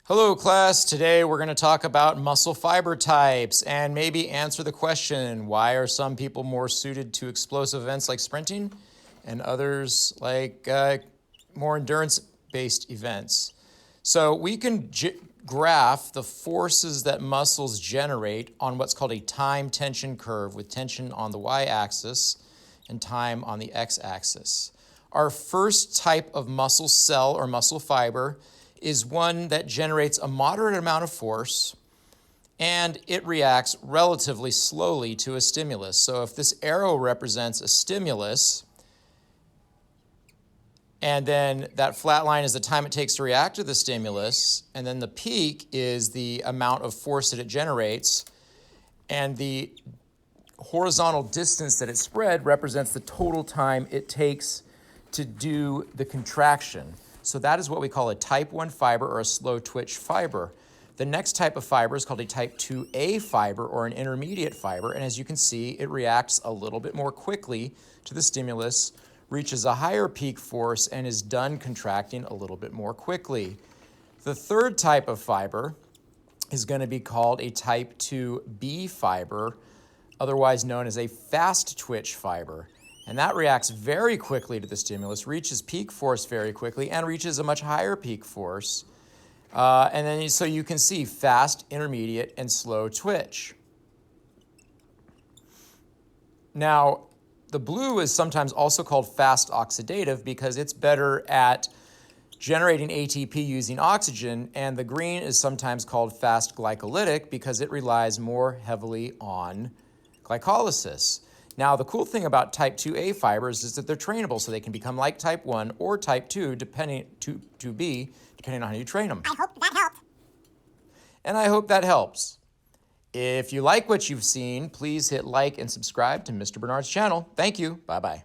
Hello class, today we're going to talk about muscle fiber types and maybe answer the question, why are some people more suited to explosive events like sprinting and others like more endurance-based events? So we can graph the forces that muscles generate on what's called a time tension curve with tension on the y-axis and time on the x-axis. Our first type of muscle cell or muscle fiber is one that generates a moderate amount of force and it reacts relatively slowly to a stimulus. So if this arrow represents a stimulus and then that flat line is the time it takes to react to the stimulus, and then the peak is the amount of force that it generates, and the horizontal distance that it spread represents the total time it takes to do the contraction. So that is what we call a type 1 fiber or a slow twitch fiber. The next type of fiber is called a type 2A fiber or an intermediate fiber, and as you can see, it reacts a little bit more quickly to the stimulus, reaches a higher peak force, and is done contracting a little bit more quickly. The third type of fiber is going to be called a type 2B fiber, otherwise known as a fast twitch fiber. And that reacts very quickly to the stimulus, reaches peak force very quickly, and reaches a much higher peak force. So you can see fast, intermediate, and slow twitch. Now, the blue is sometimes also called fast oxidative because it's better at generating ATP using oxygen, and the green is sometimes called fast glycolytic because it relies more heavily on glycolysis. Now, the cool thing about type 2A fibers is that they're trainable, so they can become like type 1 or type 2, depending on how you train them. I hope that helped. And I hope that helps. If you like what you've seen, please hit like and subscribe to Mr. Bernard's channel. Thank you. Bye-bye.